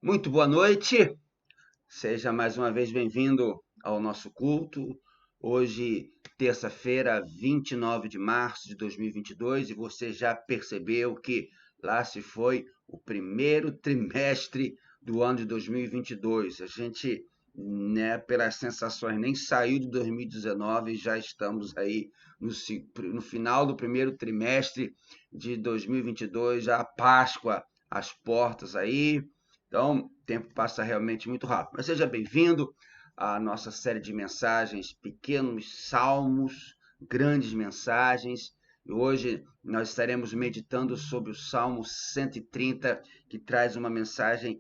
Muito boa noite, seja mais uma vez bem-vindo ao nosso culto. Hoje, terça-feira, 29 de março de 2022, e você já percebeu que lá se foi o primeiro trimestre do ano de 2022. A gente, né, pelas sensações, nem saiu de 2019 e já estamos aí no final do primeiro trimestre de 2022, já a Páscoa às portas aí. Então, o tempo passa realmente muito rápido. Mas seja bem-vindo à nossa série de mensagens, pequenos salmos, grandes mensagens. E hoje nós estaremos meditando sobre o Salmo 130, que traz uma mensagem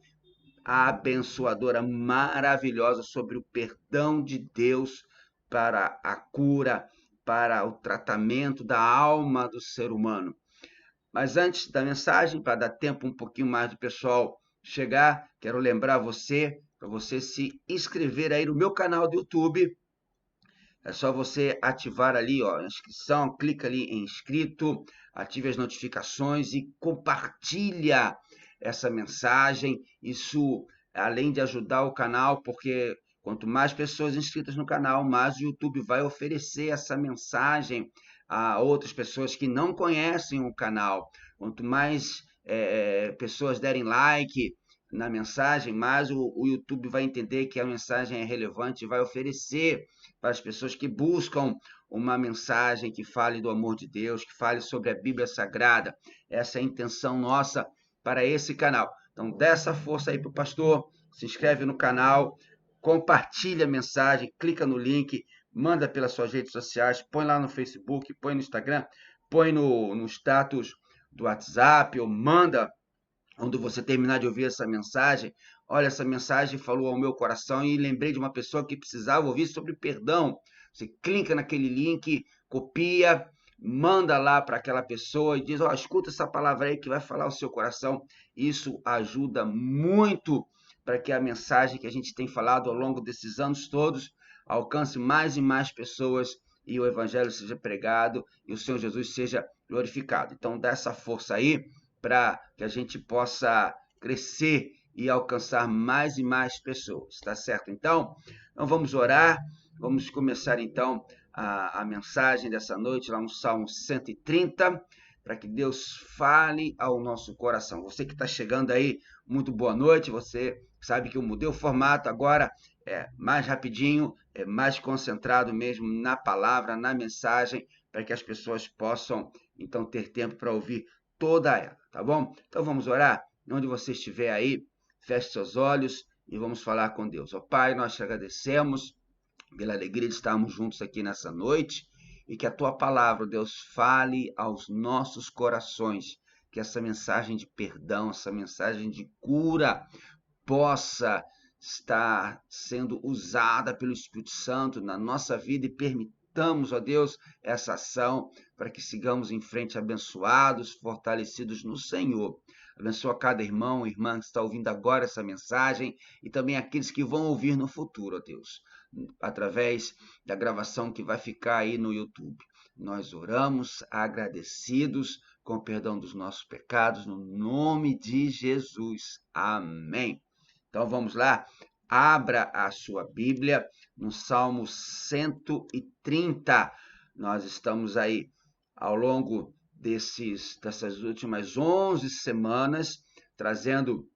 abençoadora, maravilhosa sobre o perdão de Deus para a cura, para o tratamento da alma do ser humano. Mas antes da mensagem, para dar tempo um pouquinho mais do pessoal chegar, quero lembrar você, para você se inscrever aí no meu canal do YouTube. É só você ativar ali, ó, a inscrição, clica ali em inscrito, ative as notificações e compartilha essa mensagem. Isso, além de ajudar o canal, porque quanto mais pessoas inscritas no canal, mais o YouTube vai oferecer essa mensagem a outras pessoas que não conhecem o canal. Quanto mais pessoas derem like na mensagem, mais o YouTube vai entender que a mensagem é relevante e vai oferecer para as pessoas que buscam uma mensagem que fale do amor de Deus, que fale sobre a Bíblia Sagrada. Essa é a intenção nossa para esse canal. Então, dê essa força aí para o pastor, se inscreve no canal, compartilha a mensagem, clica no link, manda pelas suas redes sociais, põe lá no Facebook, põe no Instagram, põe no status do WhatsApp, ou manda quando você terminar de ouvir essa mensagem. Olha, essa mensagem falou ao meu coração e lembrei de uma pessoa que precisava ouvir sobre perdão. Você clica naquele link, copia, manda lá para aquela pessoa e diz, ó, escuta essa palavra aí que vai falar ao seu coração. Isso ajuda muito para que a mensagem que a gente tem falado ao longo desses anos todos alcance mais e mais pessoas e o evangelho seja pregado e o Senhor Jesus seja glorificado. Então, dá essa força aí para que a gente possa crescer e alcançar mais e mais pessoas, tá certo? Então vamos orar, vamos começar então a mensagem dessa noite, lá no Salmo 130, para que Deus fale ao nosso coração. Você que está chegando aí, muito boa noite, você sabe que eu mudei o formato, agora é mais rapidinho, é mais concentrado mesmo na palavra, na mensagem, para que as pessoas possam então ter tempo para ouvir toda ela, tá bom? Então vamos orar? Onde você estiver aí, feche seus olhos e vamos falar com Deus. Ó Pai, nós te agradecemos pela alegria de estarmos juntos aqui nessa noite e que a tua palavra, Deus, fale aos nossos corações, que essa mensagem de perdão, essa mensagem de cura possa estar sendo usada pelo Espírito Santo na nossa vida e permitamos, ó Deus, essa ação para que sigamos em frente abençoados, fortalecidos no Senhor. Abençoa cada irmão e irmã que está ouvindo agora essa mensagem e também aqueles que vão ouvir no futuro, ó Deus, através da gravação que vai ficar aí no YouTube. Nós oramos agradecidos com o perdão dos nossos pecados, no nome de Jesus. Amém. Então vamos lá, abra a sua Bíblia no Salmo 130. Nós estamos aí ao longo dessas últimas 11 semanas trazendo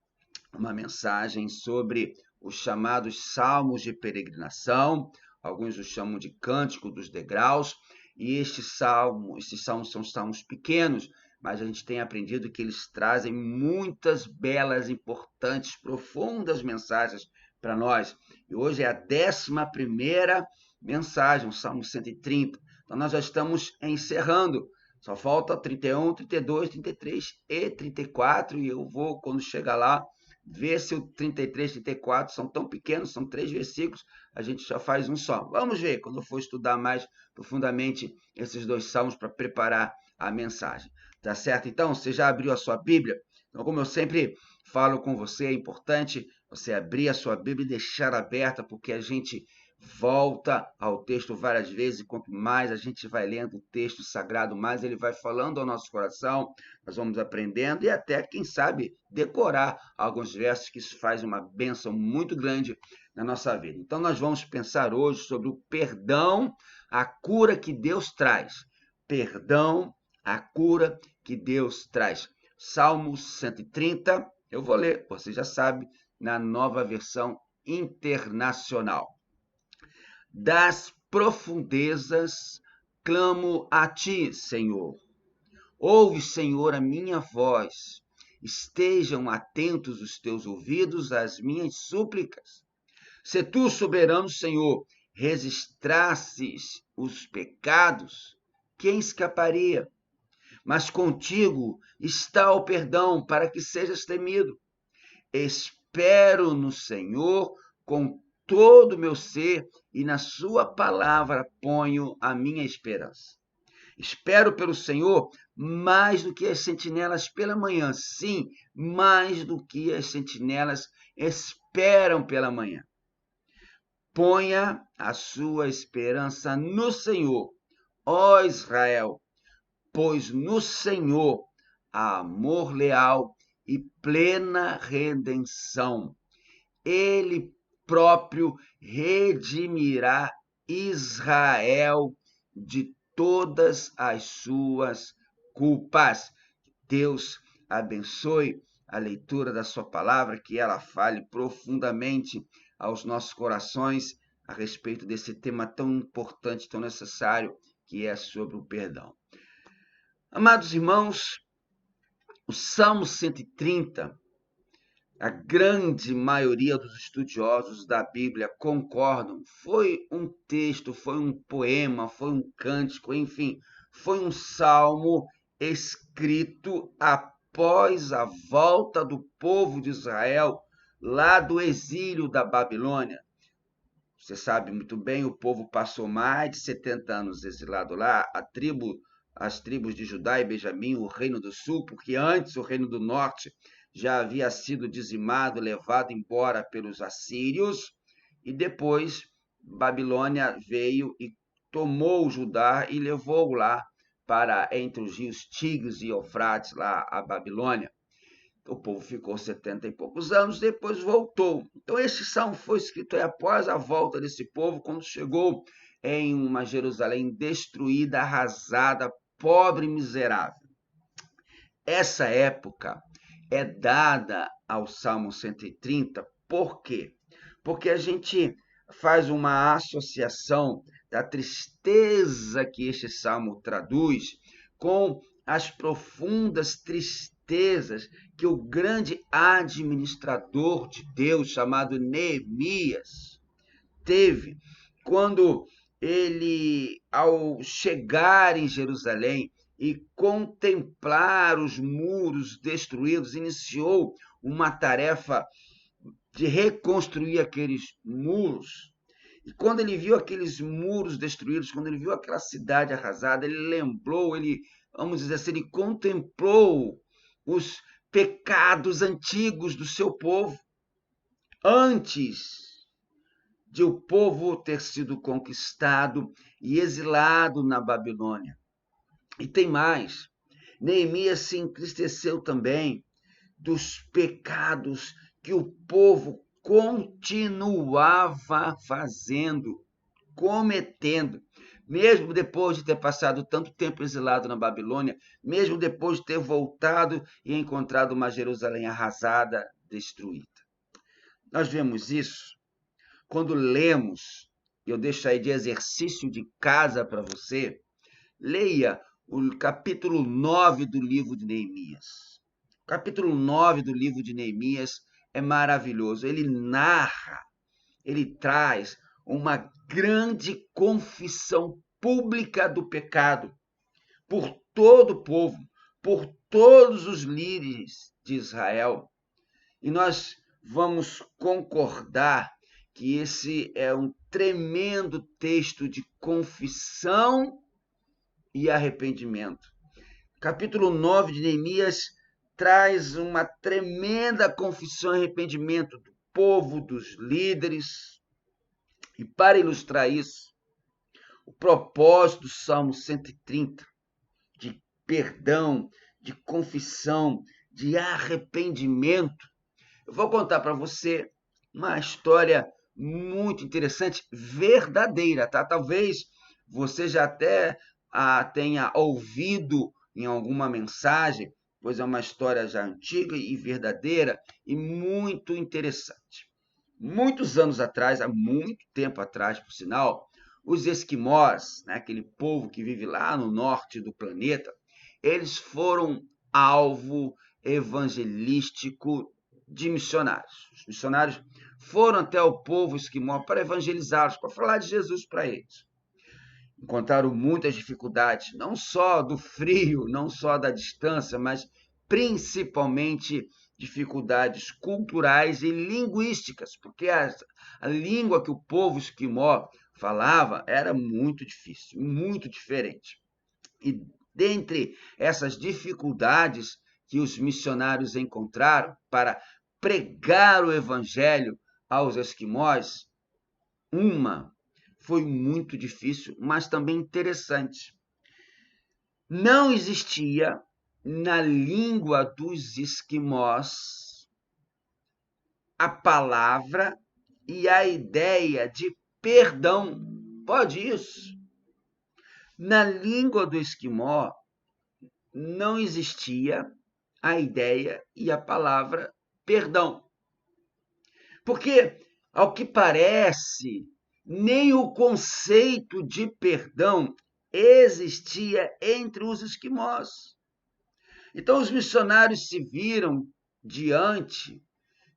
uma mensagem sobre os chamados salmos de peregrinação, alguns os chamam de cântico dos degraus, e esses salmos são salmos pequenos, mas a gente tem aprendido que eles trazem muitas belas, importantes, profundas mensagens para nós. E hoje é a 11ª mensagem, o Salmo 130. Então nós já estamos encerrando. Só falta 31, 32, 33 e 34, e eu vou, quando chegar lá, ver se o 33 e 34 são tão pequenos, são 3 versículos, a gente já faz um só. Vamos ver, quando eu for estudar mais profundamente esses 2 salmos para preparar a mensagem. Tá certo? Então, você já abriu a sua Bíblia? Então, como eu sempre falo com você, é importante você abrir a sua Bíblia e deixar aberta, porque a gente Volta ao texto várias vezes, e quanto mais a gente vai lendo o texto sagrado, mais ele vai falando ao nosso coração, nós vamos aprendendo e até, quem sabe, decorar alguns versos, que isso faz uma bênção muito grande na nossa vida. Então, nós vamos pensar hoje sobre o perdão, a cura que Deus traz. Perdão, a cura que Deus traz. Salmo 130, eu vou ler, você já sabe, na Nova Versão Internacional. Das profundezas clamo a ti, Senhor. Ouve, Senhor, a minha voz. Estejam atentos os teus ouvidos às minhas súplicas. Se tu, soberano Senhor, registrasses os pecados, quem escaparia? Mas contigo está o perdão para que sejas temido. Espero no Senhor com todo o meu ser e na sua palavra ponho a minha esperança. Espero pelo Senhor mais do que as sentinelas pela manhã. Sim, mais do que as sentinelas esperam pela manhã. Ponha a sua esperança no Senhor, ó Israel, pois no Senhor há amor leal e plena redenção. Ele próprio redimirá Israel de todas as suas culpas. Deus abençoe a leitura da sua palavra, que ela fale profundamente aos nossos corações a respeito desse tema tão importante, tão necessário, que é sobre o perdão. Amados irmãos, o Salmo 130, a grande maioria dos estudiosos da Bíblia concordam, foi um texto, foi um poema, foi um cântico, enfim, foi um salmo escrito após a volta do povo de Israel lá do exílio da Babilônia. Você sabe muito bem, o povo passou mais de 70 anos exilado lá, as tribos de Judá e Benjamim, o reino do sul, porque antes o reino do norte já havia sido dizimado, levado embora pelos assírios, e depois Babilônia veio e tomou Judá e levou lá para entre os rios Tigres e Eufrates, lá a Babilônia. O povo ficou 70 e poucos anos, depois voltou. Então, este salmo foi escrito após a volta desse povo, quando chegou em uma Jerusalém destruída, arrasada, pobre e miserável. Essa época é dada ao Salmo 130, por quê? Porque a gente faz uma associação da tristeza que este salmo traduz com as profundas tristezas que o grande administrador de Deus, chamado Neemias, teve quando ele, ao chegar em Jerusalém e contemplar os muros destruídos, iniciou uma tarefa de reconstruir aqueles muros. E quando ele viu aqueles muros destruídos, quando ele viu aquela cidade arrasada, ele lembrou, vamos dizer assim, ele contemplou os pecados antigos do seu povo, antes de o povo ter sido conquistado e exilado na Babilônia. E tem mais, Neemias se entristeceu também dos pecados que o povo continuava fazendo, cometendo, mesmo depois de ter passado tanto tempo exilado na Babilônia, mesmo depois de ter voltado e encontrado uma Jerusalém arrasada, destruída. Nós vemos isso quando lemos, eu deixo aí de exercício de casa para você, leia o capítulo 9 do livro de Neemias. O capítulo 9 do livro de Neemias é maravilhoso. Ele narra, ele traz uma grande confissão pública do pecado por todo o povo, por todos os líderes de Israel. E nós vamos concordar que esse é um tremendo texto de confissão e arrependimento. Capítulo 9 de Neemias traz uma tremenda confissão e arrependimento do povo, dos líderes. E para ilustrar isso, o propósito do Salmo 130, de perdão, de confissão, de arrependimento, eu vou contar para você uma história muito interessante, verdadeira, tá? Talvez você já até tenha ouvido em alguma mensagem, pois é uma história já antiga e verdadeira e muito interessante. Muitos anos atrás, há muito tempo atrás, por sinal, os esquimós, né, aquele povo que vive lá no norte do planeta, eles foram alvo evangelístico de missionários. Os missionários foram até o povo esquimó para evangelizá-los, para falar de Jesus para eles. Encontraram muitas dificuldades, não só do frio, não só da distância, mas principalmente dificuldades culturais e linguísticas, porque a língua que o povo esquimó falava era muito difícil, muito diferente. E dentre essas dificuldades que os missionários encontraram para pregar o evangelho aos esquimós, uma foi muito difícil, mas também interessante. Não existia na língua dos esquimós a palavra e a ideia de perdão. Pode isso? Na língua do esquimó não existia a ideia e a palavra perdão. Porque, ao que parece, nem o conceito de perdão existia entre os esquimós. Então, os missionários se viram diante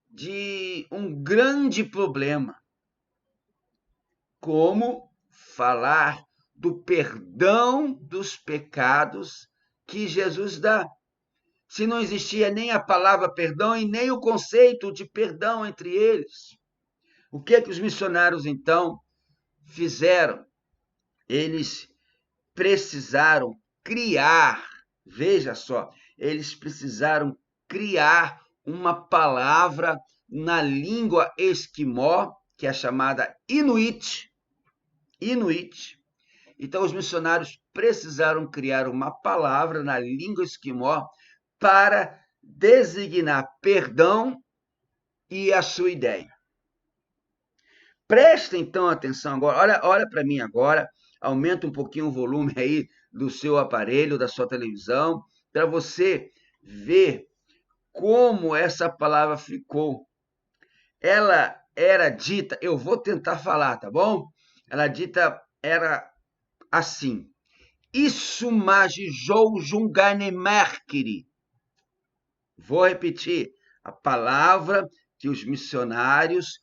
de um grande problema: como falar do perdão dos pecados que Jesus dá, se não existia nem a palavra perdão e nem o conceito de perdão entre eles. O que os missionários, então, fizeram? Eles precisaram criar, veja só, eles precisaram criar uma palavra na língua esquimó, que é chamada Inuit. Então, os missionários precisaram criar uma palavra na língua esquimó para designar perdão e a sua ideia. Presta então atenção agora, olha para mim agora, aumenta um pouquinho o volume aí do seu aparelho, da sua televisão, para você ver como essa palavra ficou. Ela era dita, eu vou tentar falar, tá bom? Ela dita era assim: Isso magijou junganemerkiri. Vou repetir, a palavra que os missionários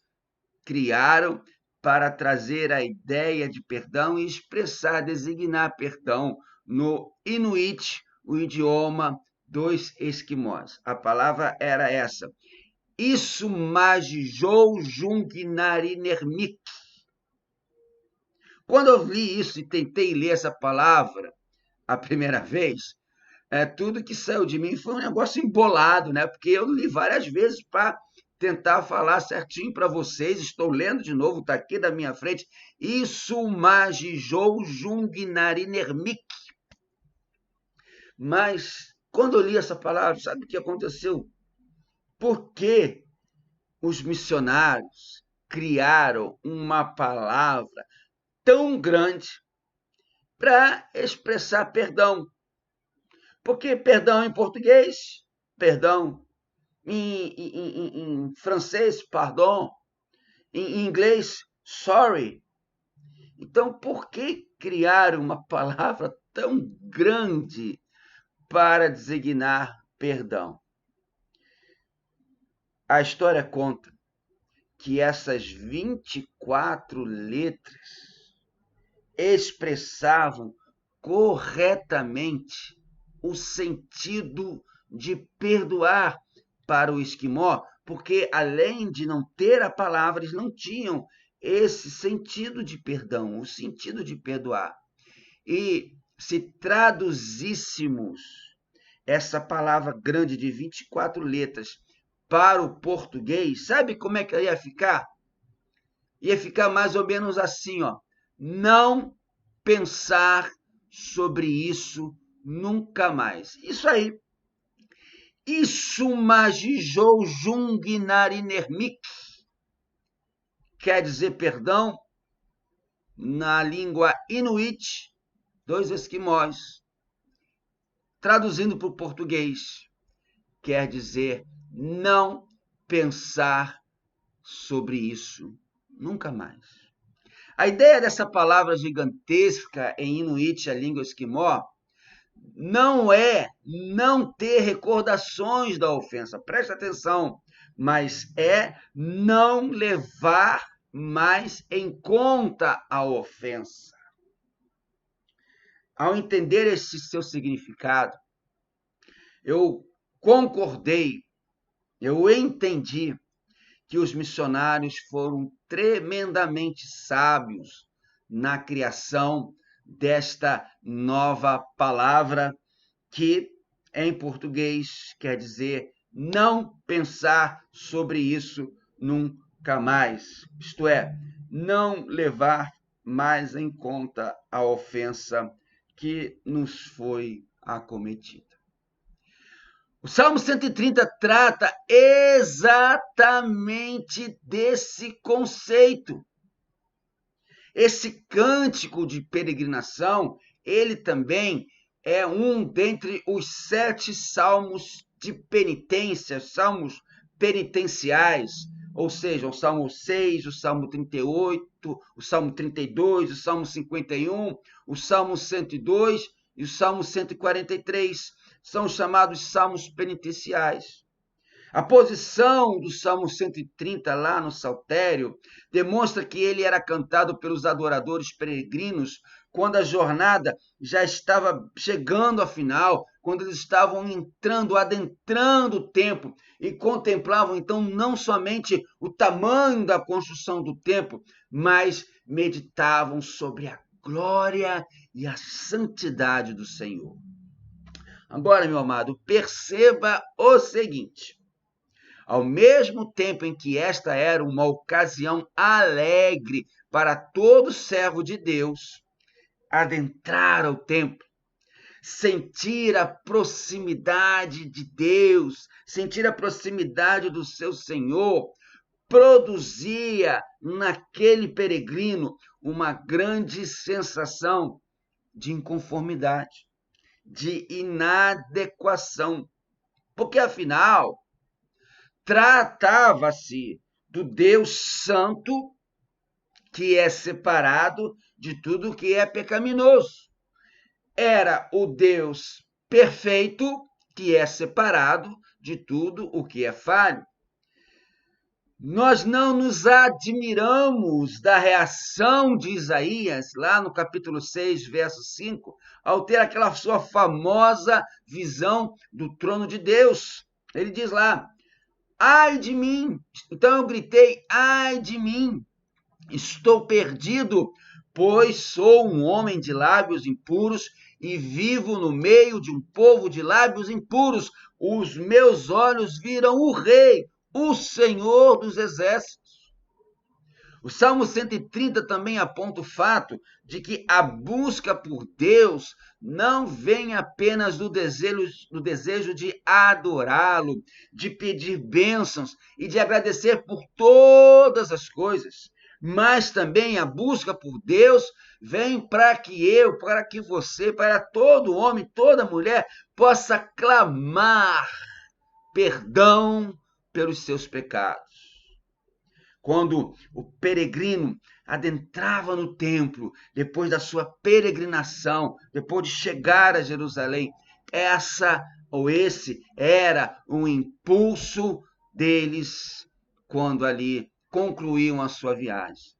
criaram para trazer a ideia de perdão e expressar, designar perdão no Inuit, o idioma dos esquimós. A palavra era essa: Isso magijou jungnarinermik. Quando eu li isso e tentei ler essa palavra a primeira vez, tudo que saiu de mim foi um negócio embolado, né? Porque eu li várias vezes para tentar falar certinho para vocês. Estou lendo de novo, está aqui da minha frente. Isso magijou jungnarinermik. Mas quando eu li essa palavra, sabe o que aconteceu? Por que os missionários criaram uma palavra tão grande para expressar perdão? Porque perdão em português, perdão em francês, pardon, em inglês, sorry. Então, por que criar uma palavra tão grande para designar perdão? A história conta que essas 24 letras expressavam corretamente o sentido de perdoar para o esquimó, porque além de não ter a palavra, eles não tinham esse sentido de perdão, o sentido de perdoar. E se traduzíssemos essa palavra grande de 24 letras para o português, sabe como é que ia ficar? ia ficar mais ou menos assim, ó. Não pensar sobre isso nunca mais. Isso aí. Isumajijou jungnarinhermik, quer dizer perdão, na língua inuit, dois esquimós. Traduzindo para o português, quer dizer não pensar sobre isso nunca mais. A ideia dessa palavra gigantesca em inuit, a língua esquimó, não é não ter recordações da ofensa, presta atenção, mas é não levar mais em conta a ofensa. Ao entender esse seu significado, eu concordei, eu entendi que os missionários foram tremendamente sábios na criação desta nova palavra que, em português, quer dizer não pensar sobre isso nunca mais. Isto é, não levar mais em conta a ofensa que nos foi acometida. O Salmo 130 trata exatamente desse conceito. Esse cântico de peregrinação, ele também é um dentre os 7 salmos de penitência, salmos penitenciais, ou seja, o Salmo 6, o Salmo 38, o Salmo 32, o Salmo 51, o Salmo 102 e o Salmo 143. São chamados salmos penitenciais. A posição do Salmo 130 lá no Saltério demonstra que ele era cantado pelos adoradores peregrinos quando a jornada já estava chegando ao final, quando eles estavam adentrando o templo e contemplavam então não somente o tamanho da construção do templo, mas meditavam sobre a glória e a santidade do Senhor. Agora, meu amado, perceba o seguinte: ao mesmo tempo em que esta era uma ocasião alegre para todo servo de Deus adentrar ao templo, sentir a proximidade de Deus, sentir a proximidade do seu Senhor, produzia naquele peregrino uma grande sensação de inconformidade, de inadequação, porque afinal tratava-se do Deus Santo, que é separado de tudo que é pecaminoso. Era o Deus perfeito, que é separado de tudo o que é falho. Nós não nos admiramos da reação de Isaías, lá no capítulo 6, verso 5, ao ter aquela sua famosa visão do trono de Deus. Ele diz lá: ai de mim! Então eu gritei: ai de mim! Estou perdido, pois sou um homem de lábios impuros e vivo no meio de um povo de lábios impuros. Os meus olhos viram o Rei, o Senhor dos Exércitos. O Salmo 130 também aponta o fato de que a busca por Deus não vem apenas do desejo de adorá-lo, de pedir bênçãos e de agradecer por todas as coisas, mas também a busca por Deus vem para que eu, para que você, para todo homem, toda mulher possa clamar perdão pelos seus pecados. Quando o peregrino adentrava no templo, depois da sua peregrinação, depois de chegar a Jerusalém, esse era um impulso deles quando ali concluíam a sua viagem.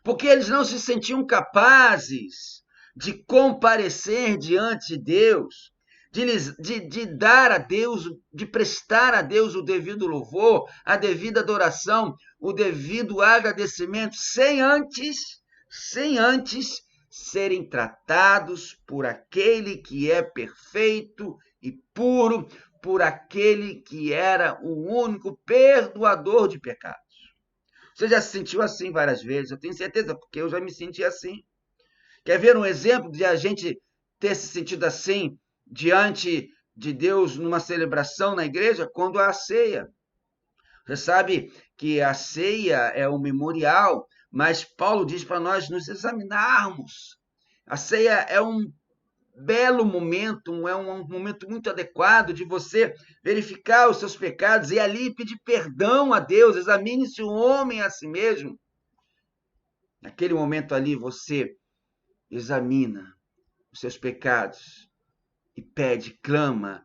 Porque eles não se sentiam capazes de comparecer diante de Deus, de dar a Deus, de prestar a Deus o devido louvor, a devida adoração, o devido agradecimento, sem antes serem tratados por aquele que é perfeito e puro, por aquele que era o único perdoador de pecados. Você já se sentiu assim várias vezes, eu tenho certeza, porque eu já me senti assim. Quer ver um exemplo de a gente ter se sentido assim diante de Deus numa celebração na igreja? Quando há a ceia. Você sabe que a ceia é um memorial, mas Paulo diz para nós nos examinarmos. A ceia é um belo momento, é um momento muito adequado de você verificar os seus pecados e ali pedir perdão a Deus. Examine-se o homem a si mesmo. Naquele momento ali você examina os seus pecados e pede, clama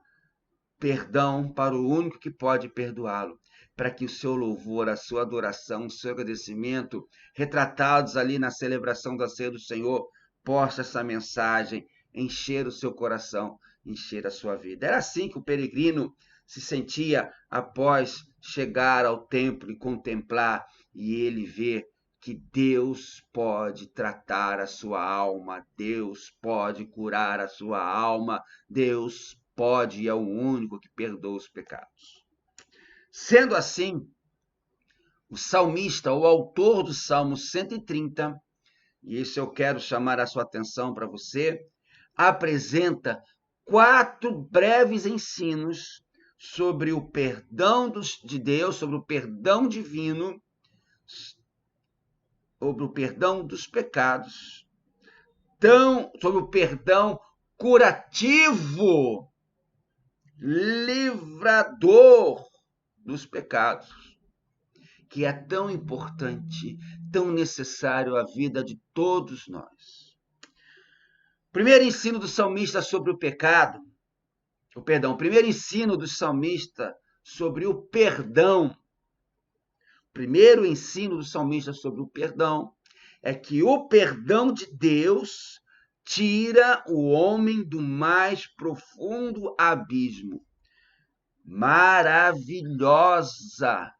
perdão para o único que pode perdoá-lo, para que o seu louvor, a sua adoração, o seu agradecimento, retratados ali na celebração da ceia do Senhor, possa essa mensagem encher o seu coração, encher a sua vida. Era assim que o peregrino se sentia após chegar ao templo e contemplar, e ele ver que Deus pode tratar a sua alma, Deus pode curar a sua alma, Deus pode e é o único que perdoa os pecados. Sendo assim, o salmista, o autor do Salmo 130, e isso eu quero chamar a sua atenção para você, apresenta 4 breves ensinos sobre o perdão de Deus, sobre o perdão divino, sobre o perdão dos pecados, sobre o perdão curativo, livrador dos pecados, que é tão importante, tão necessário à vida de todos nós. Primeiro ensino do salmista sobre o pecado, primeiro ensino do salmista sobre o perdão. Primeiro ensino do salmista sobre o perdão é que o perdão de Deus tira o homem do mais profundo abismo. Maravilhosa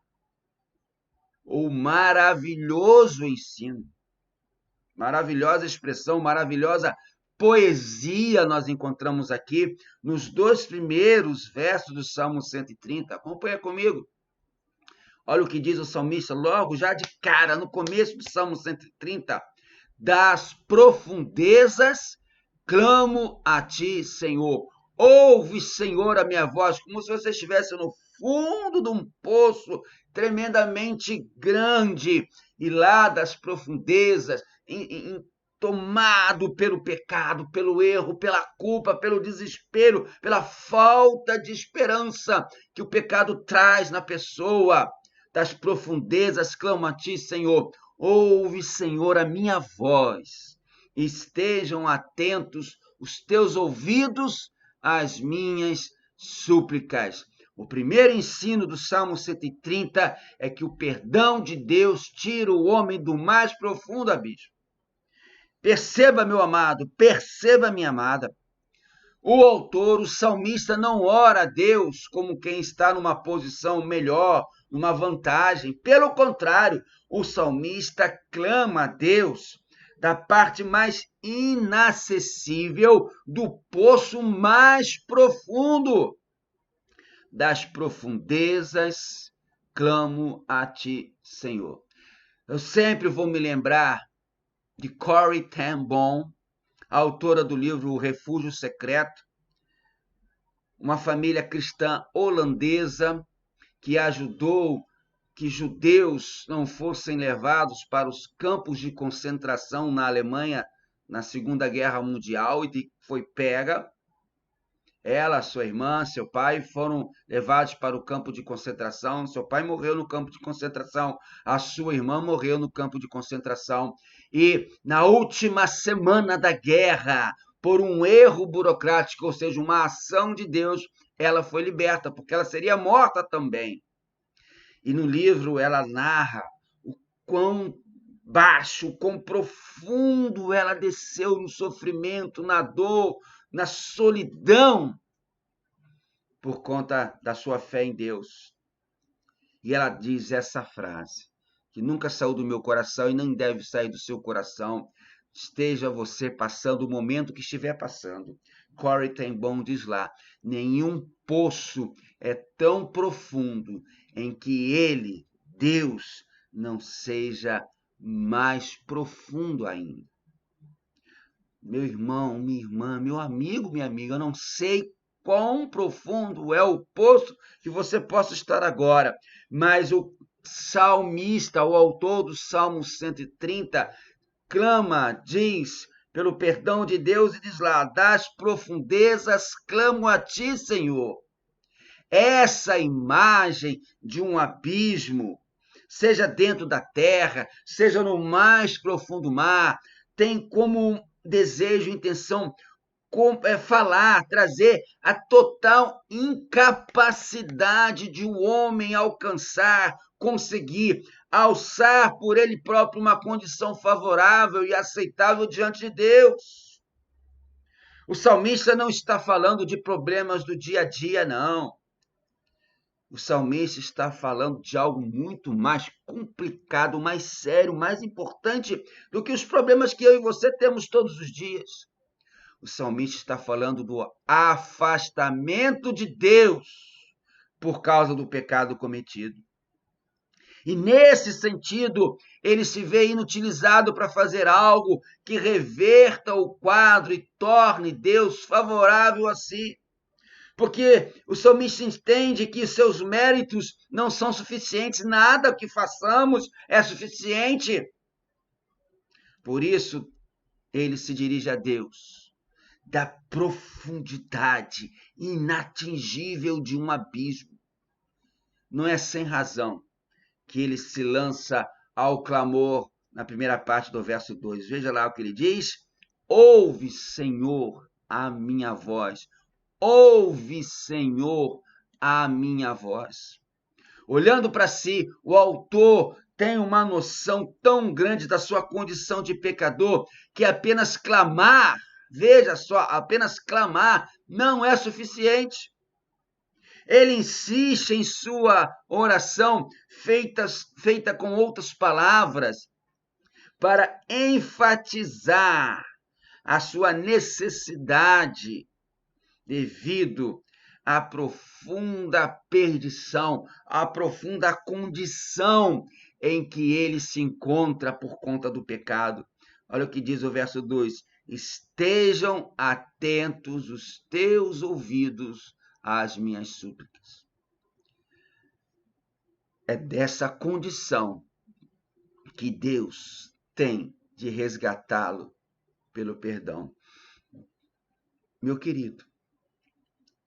ou maravilhoso ensino. Maravilhosa expressão, maravilhosa poesia nós encontramos aqui nos 2 primeiros versos do Salmo 130. Acompanha comigo. Olha o que diz o salmista logo, já de cara, no começo do Salmo 130. Das profundezas clamo a ti, Senhor. Ouve, Senhor, a minha voz, como se você estivesse no fundo de um poço tremendamente grande, e lá das profundezas, tomado pelo pecado, pelo erro, pela culpa, pelo desespero, pela falta de esperança que o pecado traz na pessoa. Das profundezas clamo a ti, Senhor. Ouve, Senhor, a minha voz. Estejam atentos os teus ouvidos às minhas súplicas. O primeiro ensino do Salmo 130 é que o perdão de Deus tira o homem do mais profundo abismo. Perceba, meu amado, perceba, minha amada. O autor, o salmista, não ora a Deus como quem está numa posição melhor, numa vantagem. Pelo contrário, o salmista clama a Deus da parte mais inacessível do poço mais profundo. Das profundezas clamo a ti, Senhor. Eu sempre vou me lembrar de Corrie ten Boom, a autora do livro O Refúgio Secreto, uma família cristã holandesa que ajudou que judeus não fossem levados para os campos de concentração na Alemanha na Segunda Guerra Mundial e foi pega. Ela, sua irmã, seu pai foram levados para o campo de concentração. Seu pai morreu no campo de concentração, a sua irmã morreu no campo de concentração. E na última semana da guerra, por um erro burocrático, ou seja, uma ação de Deus, ela foi liberta, porque ela seria morta também. E no livro ela narra o quão baixo, o quão profundo ela desceu no sofrimento, na dor, na solidão, por conta da sua fé em Deus. E ela diz essa frase, que nunca saiu do meu coração e nem deve sair do seu coração, esteja você passando o momento que estiver passando. Corrie ten Boom diz lá, nenhum poço é tão profundo em que ele, Deus, não seja mais profundo ainda. Meu irmão, minha irmã, meu amigo, minha amiga, eu não sei quão profundo é o poço que você possa estar agora, mas o salmista, o autor do Salmo 130, clama, diz, pelo perdão de Deus e diz lá, das profundezas clamo a ti, Senhor. Essa imagem de um abismo, seja dentro da terra, seja no mais profundo mar, tem como desejo, intenção, falar, trazer a total incapacidade de um homem alcançar, conseguir, alçar por ele próprio uma condição favorável e aceitável diante de Deus. O salmista não está falando de problemas do dia a dia, não. O salmista está falando de algo muito mais complicado, mais sério, mais importante do que os problemas que eu e você temos todos os dias. O salmista está falando do afastamento de Deus por causa do pecado cometido. E nesse sentido, ele se vê inutilizado para fazer algo que reverta o quadro e torne Deus favorável a si. Porque o salmista entende que seus méritos não são suficientes, nada que façamos é suficiente. Por isso, ele se dirige a Deus, da profundidade inatingível de um abismo. Não é sem razão que ele se lança ao clamor na primeira parte do verso 2. Veja lá o que ele diz: ouve, Senhor, a minha voz. Ouve, Senhor, a minha voz. Olhando para si, o autor tem uma noção tão grande da sua condição de pecador que apenas clamar, veja só, apenas clamar não é suficiente. Ele insiste em sua oração feita com outras palavras para enfatizar a sua necessidade devido à profunda perdição, à profunda condição em que ele se encontra por conta do pecado. Olha o que diz o verso 2: estejam atentos os teus ouvidos às minhas súplicas. É dessa condição que Deus tem de resgatá-lo pelo perdão. Meu querido,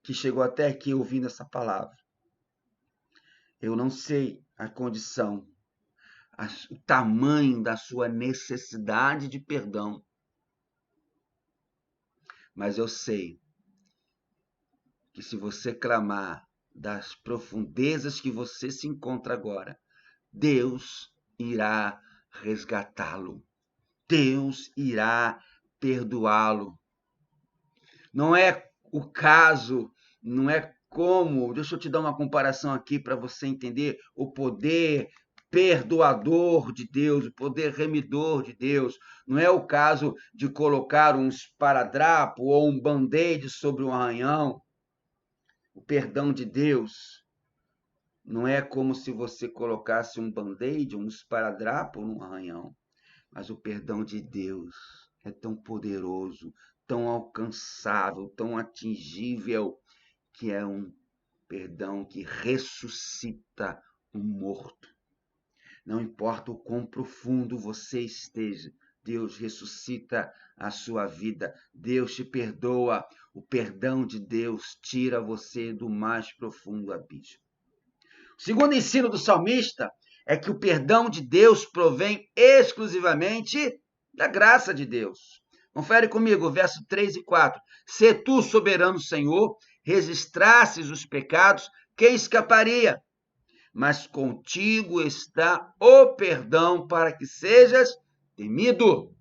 que chegou até aqui ouvindo essa palavra, eu não sei a condição, o tamanho da sua necessidade de perdão, mas eu sei que se você clamar das profundezas que você se encontra agora, Deus irá resgatá-lo. Deus irá perdoá-lo. Não é o caso, não é como, deixa eu te dar uma comparação aqui para você entender o poder perdoador de Deus, o poder remidor de Deus. Não é o caso de colocar um esparadrapo ou um band-aid sobre um arranhão. O perdão de Deus não é como se você colocasse um band-aid, um esparadrapo num arranhão. Mas o perdão de Deus é tão poderoso, tão alcançável, tão atingível, que é um perdão que ressuscita um morto. Não importa o quão profundo você esteja, Deus ressuscita a sua vida, Deus te perdoa, o perdão de Deus tira você do mais profundo abismo. O segundo ensino do salmista é que o perdão de Deus provém exclusivamente da graça de Deus. Confere comigo, verso 3 e 4. Se tu, soberano Senhor, registrasses os pecados, quem escaparia? Mas contigo está o perdão para que sejas temido.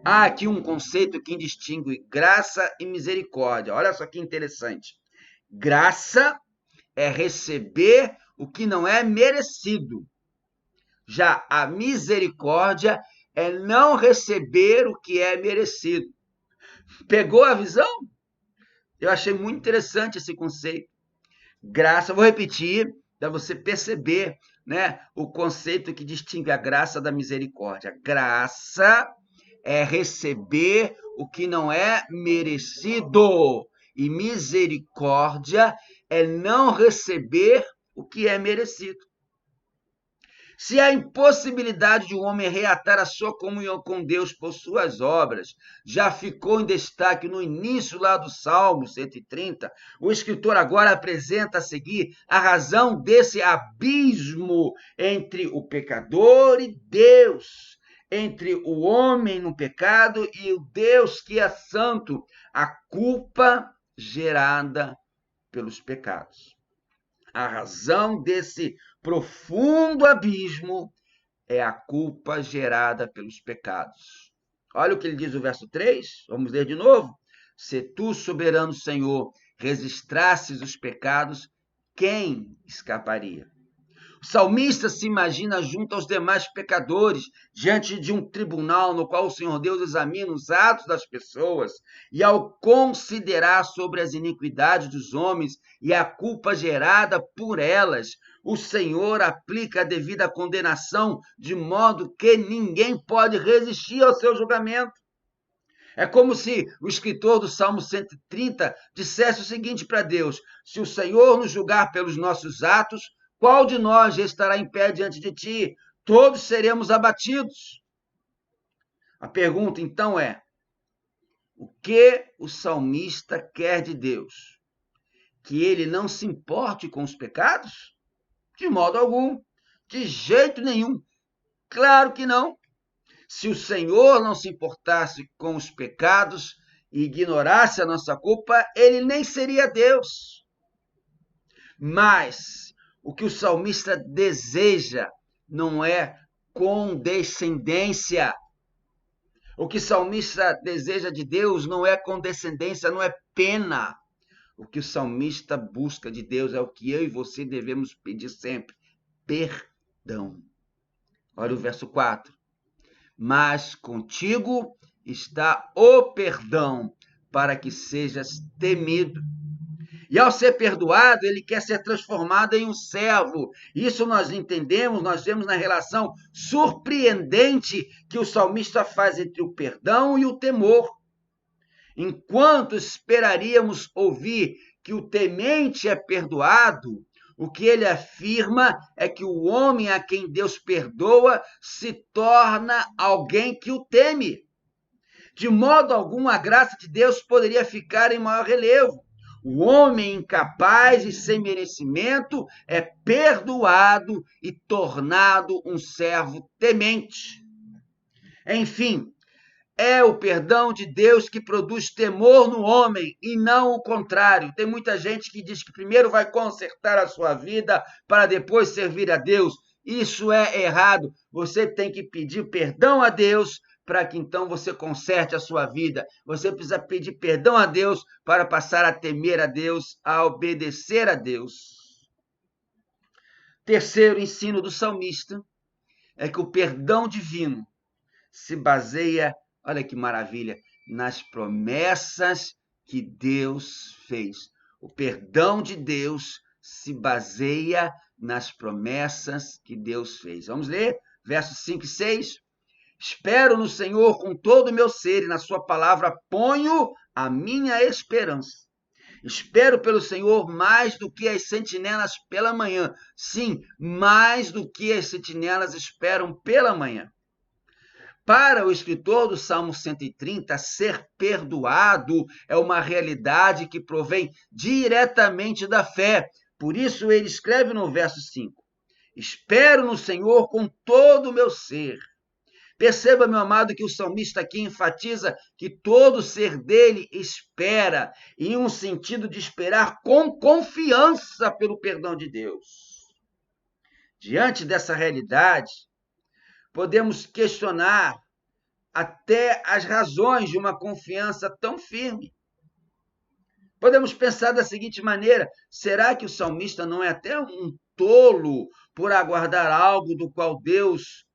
Há aqui um conceito que distingue graça e misericórdia. Olha só que interessante. Graça é receber o que não é merecido. Já a misericórdia é não receber o que é merecido. Pegou a visão? Eu achei muito interessante esse conceito. Graça, vou repetir, para você perceber né, o conceito que distingue a graça da misericórdia. Graça é receber o que não é merecido, e misericórdia é não receber o que é merecido. Se a impossibilidade de um homem reatar a sua comunhão com Deus por suas obras já ficou em destaque no início lá do Salmo 130, o escritor agora apresenta a seguir a razão desse abismo entre o pecador e Deus, entre o homem no pecado e o Deus que é santo, a culpa gerada pelos pecados. A razão desse profundo abismo é a culpa gerada pelos pecados. Olha o que ele diz no verso 3, vamos ler de novo. Se tu, soberano Senhor, registrasses os pecados, quem escaparia? O salmista se imagina junto aos demais pecadores, diante de um tribunal no qual o Senhor Deus examina os atos das pessoas, e ao considerar sobre as iniquidades dos homens e a culpa gerada por elas, o Senhor aplica a devida condenação, de modo que ninguém pode resistir ao seu julgamento. É como se o escritor do Salmo 130 dissesse o seguinte para Deus: se o Senhor nos julgar pelos nossos atos, qual de nós estará em pé diante de ti? Todos seremos abatidos. A pergunta, então, é: o que o salmista quer de Deus? Que ele não se importe com os pecados? De modo algum. De jeito nenhum. Claro que não. Se o Senhor não se importasse com os pecados e ignorasse a nossa culpa, ele nem seria Deus. Mas o que o salmista deseja não é condescendência. O que o salmista deseja de Deus não é condescendência, não é pena. O que o salmista busca de Deus é o que eu e você devemos pedir sempre: perdão. Olha o verso 4. Mas contigo está o perdão, para que sejas temido. E ao ser perdoado, ele quer ser transformado em um servo. Isso nós entendemos, nós vemos na relação surpreendente que o salmista faz entre o perdão e o temor. Enquanto esperaríamos ouvir que o temente é perdoado, o que ele afirma é que o homem a quem Deus perdoa se torna alguém que o teme. De modo algum, a graça de Deus poderia ficar em maior relevo. O homem incapaz e sem merecimento é perdoado e tornado um servo temente. Enfim, é o perdão de Deus que produz temor no homem e não o contrário. Tem muita gente que diz que primeiro vai consertar a sua vida para depois servir a Deus. Isso é errado. Você tem que pedir perdão a Deus para que então você conserte a sua vida. Você precisa pedir perdão a Deus para passar a temer a Deus, a obedecer a Deus. Terceiro ensino do salmista é que o perdão divino se baseia, olha que maravilha, nas promessas que Deus fez. O perdão de Deus se baseia nas promessas que Deus fez. Vamos ler versos 5 e 6. Espero no Senhor com todo o meu ser, e na sua palavra ponho a minha esperança. Espero pelo Senhor mais do que as sentinelas pela manhã. Sim, mais do que as sentinelas esperam pela manhã. Para o escritor do Salmo 130, ser perdoado é uma realidade que provém diretamente da fé. Por isso ele escreve no verso 5: espero no Senhor com todo o meu ser. Perceba, meu amado, que o salmista aqui enfatiza que todo ser dele espera, em um sentido de esperar com confiança pelo perdão de Deus. Diante dessa realidade, podemos questionar até as razões de uma confiança tão firme. Podemos pensar da seguinte maneira: será que o salmista não é até um tolo por aguardar algo do qual Deus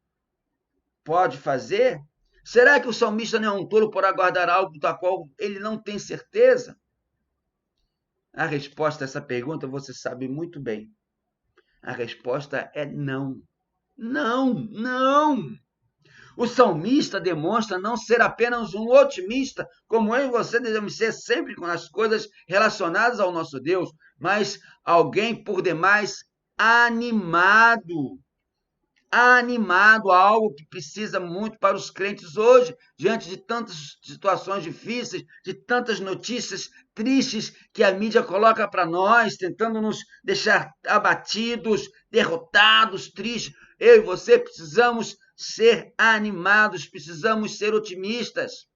pode fazer? Será que o salmista não é um tolo por aguardar algo da qual ele não tem certeza? A resposta a essa pergunta você sabe muito bem. A resposta é não. Não, não! O salmista demonstra não ser apenas um otimista, como eu e você devemos ser sempre com as coisas relacionadas ao nosso Deus, mas alguém por demais animado. Animado a algo que precisa muito para os crentes hoje, diante de tantas situações difíceis, de tantas notícias tristes que a mídia coloca para nós, tentando nos deixar abatidos, derrotados, tristes. Eu e você precisamos ser animados, precisamos ser otimistas.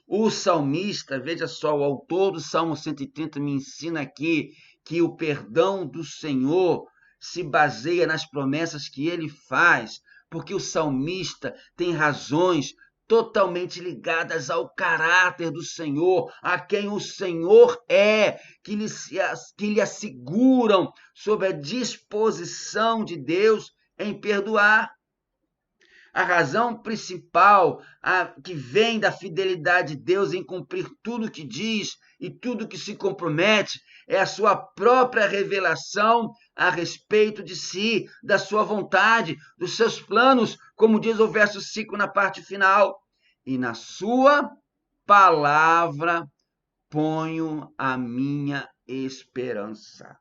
O salmista, veja só, o autor do Salmo 130 me ensina aqui que o perdão do Senhor se baseia nas promessas que ele faz, porque o salmista tem razões totalmente ligadas ao caráter do Senhor, a quem o Senhor é, que lhe asseguram sobre a disposição de Deus em perdoar. A razão principal que vem da fidelidade de Deus em cumprir tudo que diz e tudo que se compromete é a sua própria revelação a respeito de si, da sua vontade, dos seus planos, como diz o verso 5 na parte final. E na sua palavra ponho a minha esperança.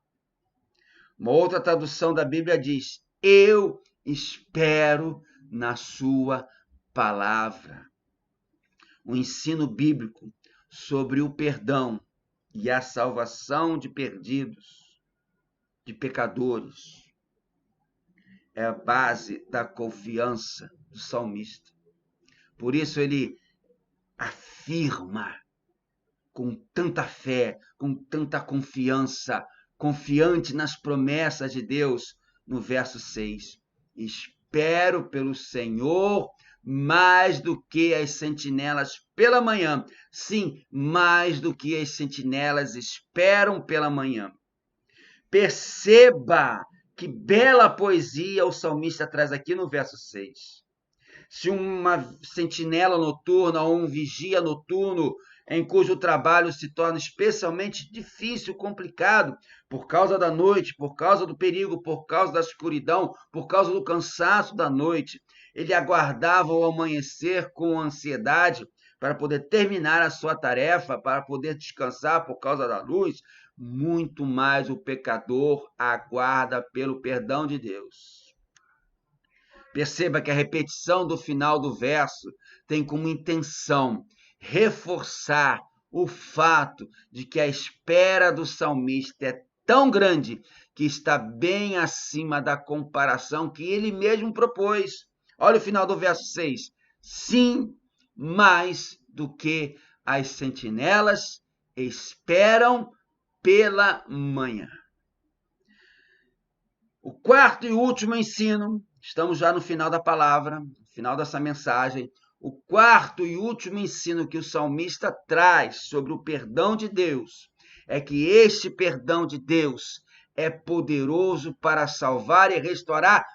Uma outra tradução da Bíblia diz: eu espero na sua palavra. O ensino bíblico sobre o perdão e a salvação de perdidos, de pecadores, é a base da confiança do salmista. Por isso ele afirma com tanta fé, com tanta confiança, confiante nas promessas de Deus, no verso 6. Espero pelo Senhor mais do que as sentinelas pela manhã. Sim, mais do que as sentinelas esperam pela manhã. Perceba que bela poesia o salmista traz aqui no verso 6. Se uma sentinela noturna ou um vigia noturno em cujo trabalho se torna especialmente difícil, complicado, por causa da noite, por causa do perigo, por causa da escuridão, por causa do cansaço da noite. Ele aguardava o amanhecer com ansiedade para poder terminar a sua tarefa, para poder descansar por causa da luz. Muito mais o pecador aguarda pelo perdão de Deus. Perceba que a repetição do final do verso tem como intenção reforçar o fato de que a espera do salmista é tão grande que está bem acima da comparação que ele mesmo propôs. Olha o final do verso 6. Sim, mais do que as sentinelas esperam pela manhã. O quarto e último ensino, estamos já no final da palavra, no final dessa mensagem. O quarto e último ensino que o salmista traz sobre o perdão de Deus é que este perdão de Deus é poderoso para salvar e restaurar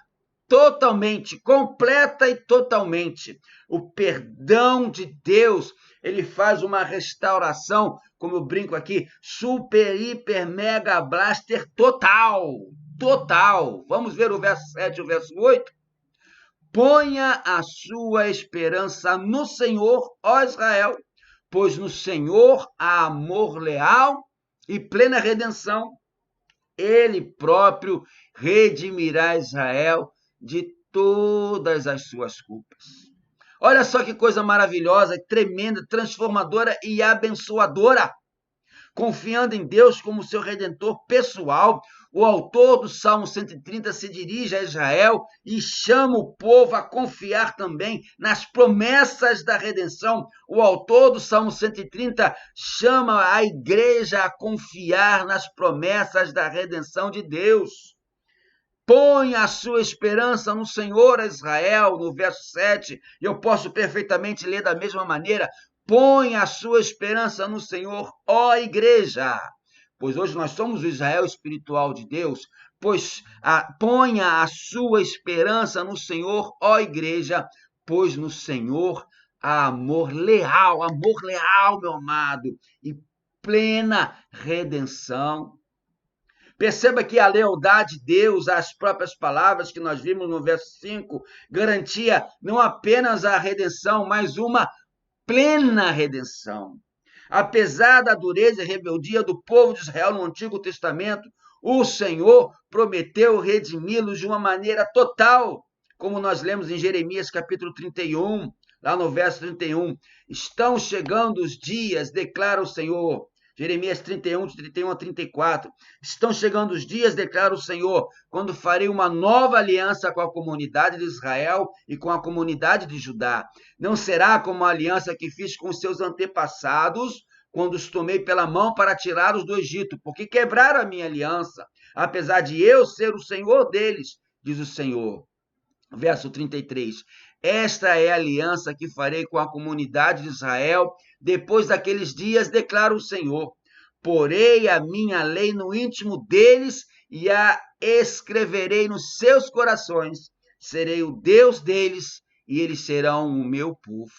totalmente, completa e totalmente. O perdão de Deus, ele faz uma restauração, como eu brinco aqui, super, hiper, mega, blaster total. Total. Vamos ver o verso 7 e o verso 8? Ponha a sua esperança no Senhor, ó Israel, pois no Senhor há amor leal e plena redenção. Ele próprio redimirá Israel de todas as suas culpas. Olha só que coisa maravilhosa, tremenda, transformadora e abençoadora. Confiando em Deus como seu redentor pessoal, o autor do Salmo 130 se dirige a Israel e chama o povo a confiar também nas promessas da redenção. O autor do Salmo 130 chama a igreja a confiar nas promessas da redenção de Deus. Põe a sua esperança no Senhor, Israel, no verso 7. Eu posso perfeitamente ler da mesma maneira. Põe a sua esperança no Senhor, ó igreja. Pois hoje nós somos o Israel espiritual de Deus. Pois ponha a sua esperança no Senhor, ó igreja, pois no Senhor há amor leal, meu amado, e plena redenção. Perceba que a lealdade de Deus às próprias palavras que nós vimos no verso 5 garantia não apenas a redenção, mas uma plena redenção. Apesar da dureza e rebeldia do povo de Israel no Antigo Testamento, o Senhor prometeu redimi-los de uma maneira total, como nós lemos em Jeremias capítulo 31, lá no verso 31. Estão chegando os dias, declara o Senhor. Jeremias 31, de 31 a 34. Estão chegando os dias, declara o Senhor, quando farei uma nova aliança com a comunidade de Israel e com a comunidade de Judá. Não será como a aliança que fiz com seus antepassados, quando os tomei pela mão para tirá-los do Egito, porque quebraram a minha aliança, apesar de eu ser o Senhor deles, diz o Senhor. Verso 33. Esta é a aliança que farei com a comunidade de Israel depois daqueles dias, declara o Senhor. Porei a minha lei no íntimo deles e a escreverei nos seus corações. Serei o Deus deles e eles serão o meu povo.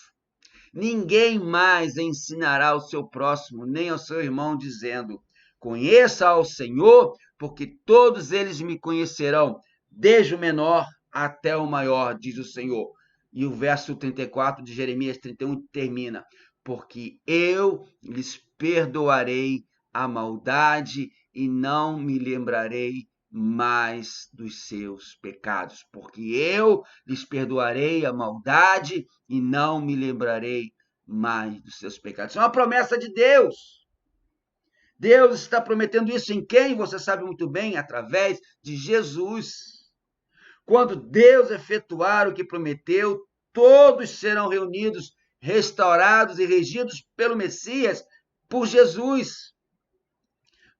Ninguém mais ensinará ao seu próximo, nem ao seu irmão, dizendo: conheça ao Senhor, porque todos eles me conhecerão, desde o menor até o maior, diz o Senhor. E o verso 34 de Jeremias 31 termina: porque eu lhes perdoarei a maldade e não me lembrarei mais dos seus pecados, porque eu lhes perdoarei a maldade e não me lembrarei mais dos seus pecados. Isso é uma promessa de Deus. Deus está prometendo isso em quem? Você sabe muito bem, através de Jesus. Quando Deus efetuar o que prometeu, todos serão reunidos, restaurados e regidos pelo Messias, por Jesus.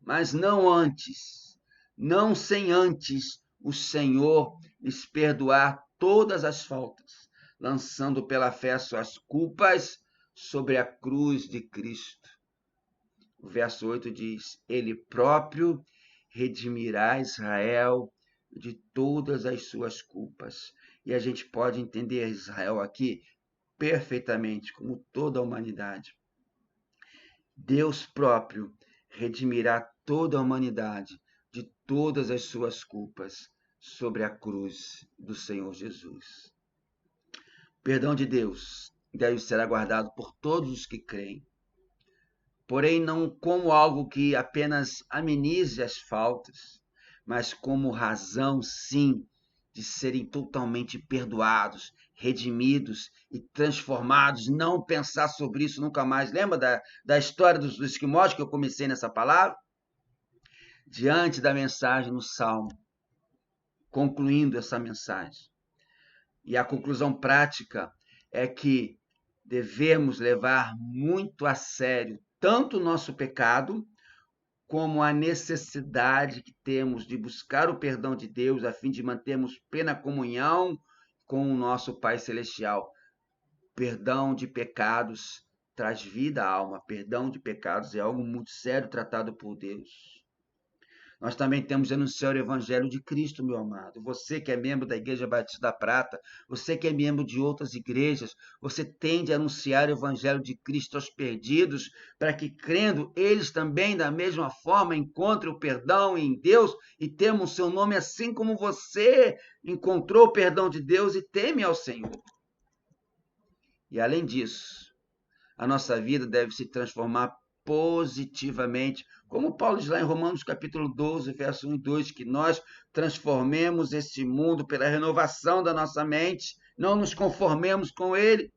Mas não antes, não sem antes o Senhor lhes perdoar todas as faltas, lançando pela fé suas culpas sobre a cruz de Cristo. O verso 8 diz: Ele próprio redimirá Israel de todas as suas culpas. E a gente pode entender Israel aqui perfeitamente, como toda a humanidade. Deus próprio redimirá toda a humanidade de todas as suas culpas sobre a cruz do Senhor Jesus. O perdão de Deus deve ser aguardado por todos os que creem, porém não como algo que apenas amenize as faltas, mas como razão, sim, de serem totalmente perdoados, redimidos e transformados. Não pensar sobre isso nunca mais. Lembra da história dos esquimós que eu comecei nessa palavra? Diante da mensagem no Salmo, concluindo essa mensagem. E a conclusão prática é que devemos levar muito a sério tanto o nosso pecado, como a necessidade que temos de buscar o perdão de Deus a fim de mantermos plena comunhão com o nosso Pai Celestial. Perdão de pecados traz vida à alma. Perdão de pecados é algo muito sério tratado por Deus. Nós também temos de anunciar o Evangelho de Cristo, meu amado. Você que é membro da Igreja Batista da Prata, você que é membro de outras igrejas, você tem de anunciar o Evangelho de Cristo aos perdidos, para que, crendo, eles também, da mesma forma, encontrem o perdão em Deus e temam o seu nome, assim como você encontrou o perdão de Deus e teme ao Senhor. E, além disso, a nossa vida deve se transformar positivamente, como Paulo diz lá em Romanos capítulo 12, verso 1 e 2, que nós transformemos esse mundo pela renovação da nossa mente, não nos conformemos com ele.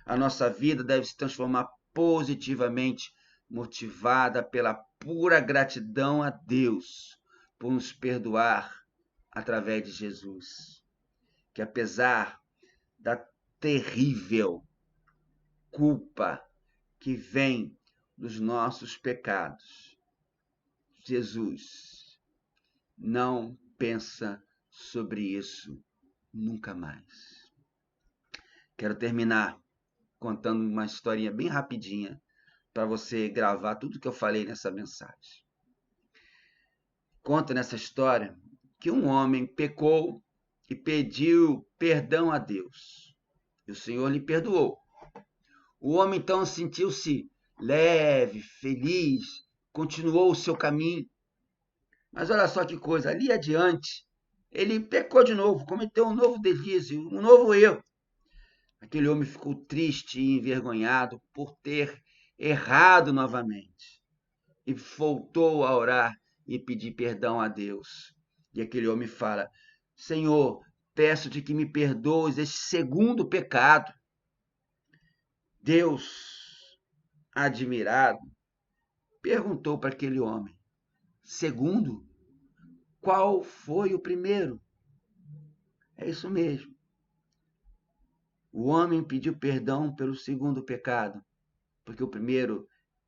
A nossa vida deve se transformar positivamente, motivada pela pura gratidão a Deus por nos perdoar através de Jesus, que apesar da terrível culpa que vem dos nossos pecados, Jesus não pensa sobre isso nunca mais. Quero terminar contando uma historinha bem rapidinha para você gravar tudo que eu falei nessa mensagem. Conta nessa história que um homem pecou e pediu perdão a Deus. E o Senhor lhe perdoou. O homem então sentiu-se leve, feliz, continuou o seu caminho. Mas olha só que coisa, ali adiante, ele pecou de novo, cometeu um novo deslize, um novo erro. Aquele homem ficou triste e envergonhado por ter errado novamente. E voltou a orar e pedir perdão a Deus. E aquele homem fala: Senhor, peço-te que me perdoes este segundo pecado. Deus, admirado, perguntou para aquele homem: segundo? Qual foi o primeiro? É isso mesmo. O homem pediu perdão pelo segundo pecado, porque o primeiro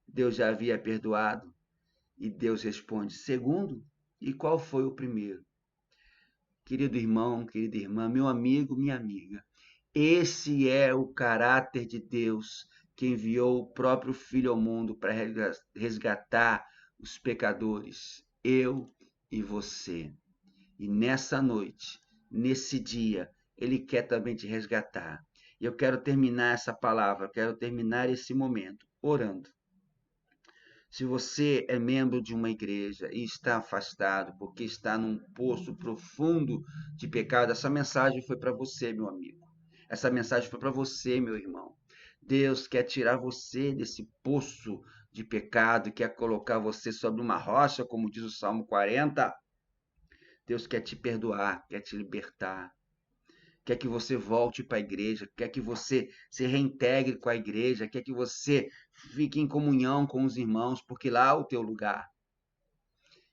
Deus já havia perdoado. E Deus responde: segundo? E qual foi o primeiro? Querido irmão, querida irmã, meu amigo, minha amiga, esse é o caráter de Deus que enviou o próprio Filho ao mundo para resgatar os pecadores, eu e você. E nessa noite, nesse dia, Ele quer também te resgatar. E eu quero terminar essa palavra, quero terminar esse momento orando. Se você é membro de uma igreja e está afastado porque está num poço profundo de pecado, essa mensagem foi para você, meu amigo. Essa mensagem foi para você, meu irmão. Deus quer tirar você desse poço de pecado, quer colocar você sobre uma rocha, como diz o Salmo 40. Deus quer te perdoar, quer te libertar, quer que você volte para a igreja, quer que você se reintegre com a igreja, quer que você fique em comunhão com os irmãos, porque lá é o teu lugar.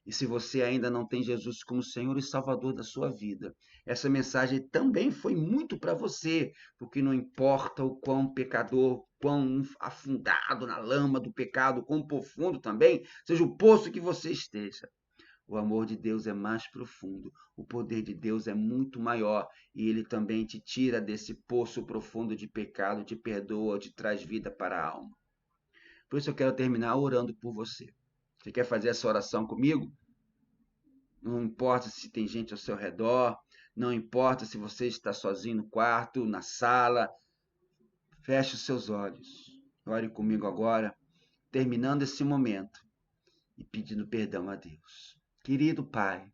E se você ainda não tem Jesus como Senhor e Salvador da sua vida, essa mensagem também foi muito para você, porque não importa o quão pecador, quão afundado na lama do pecado, quão profundo também, seja o poço que você esteja. O amor de Deus é mais profundo, o poder de Deus é muito maior e ele também te tira desse poço profundo de pecado, te perdoa, te traz vida para a alma. Por isso eu quero terminar orando por você. Você quer fazer essa oração comigo? Não importa se tem gente ao seu redor, não importa se você está sozinho no quarto, na sala, feche os seus olhos. Ore comigo agora, terminando esse momento e pedindo perdão a Deus. Querido Pai,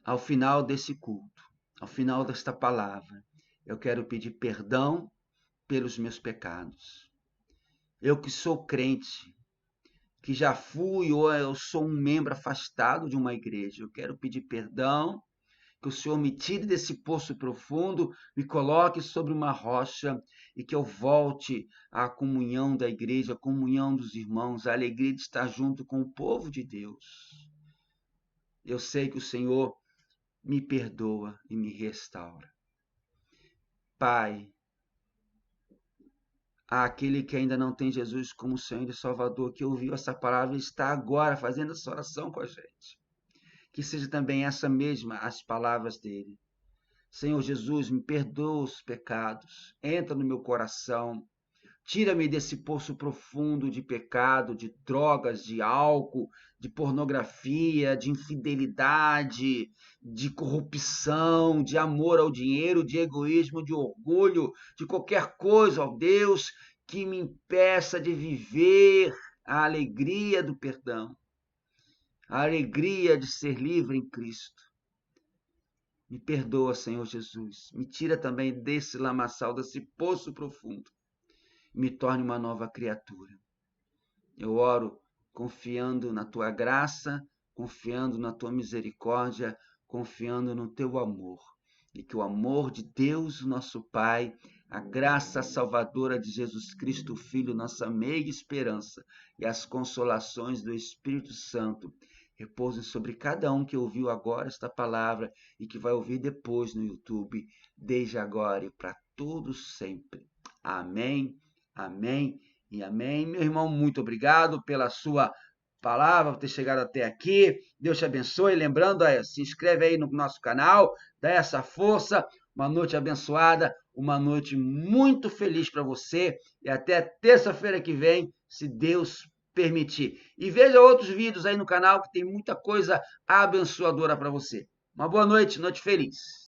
ao final desse culto, ao final desta palavra, eu quero pedir perdão pelos meus pecados. Eu que sou crente, que já fui ou eu sou um membro afastado de uma igreja, eu quero pedir perdão, que o Senhor me tire desse poço profundo, me coloque sobre uma rocha e que eu volte à comunhão da igreja, à comunhão dos irmãos, à alegria de estar junto com o povo de Deus. Eu sei que o Senhor me perdoa e me restaura. Pai, àquele que ainda não tem Jesus como Senhor e Salvador, que ouviu essa palavra e está agora fazendo essa oração com a gente. Que seja também essa mesma as palavras dele. Senhor Jesus, me perdoa os pecados, entra no meu coração, tira-me desse poço profundo de pecado, de drogas, de álcool, de pornografia, de infidelidade, de corrupção, de amor ao dinheiro, de egoísmo, de orgulho, de qualquer coisa, ó Deus, que me impeça de viver a alegria do perdão, a alegria de ser livre em Cristo. Me perdoa, Senhor Jesus. Me tira também desse lamaçal, desse poço profundo. Me torne uma nova criatura. Eu oro confiando na tua graça, confiando na tua misericórdia, confiando no teu amor. E que o amor de Deus, nosso Pai, a graça salvadora de Jesus Cristo, Filho, nossa meiga esperança, e as consolações do Espírito Santo repousem sobre cada um que ouviu agora esta palavra e que vai ouvir depois no YouTube, desde agora e para todos sempre. Amém, amém e amém. Meu irmão, muito obrigado pela sua palavra, por ter chegado até aqui. Deus te abençoe. Lembrando, se inscreve aí no nosso canal, dá essa força. Uma noite abençoada, uma noite muito feliz para você e até terça-feira que vem, se Deus permitir. E veja outros vídeos aí no canal que tem muita coisa abençoadora para você. Uma boa noite, noite feliz.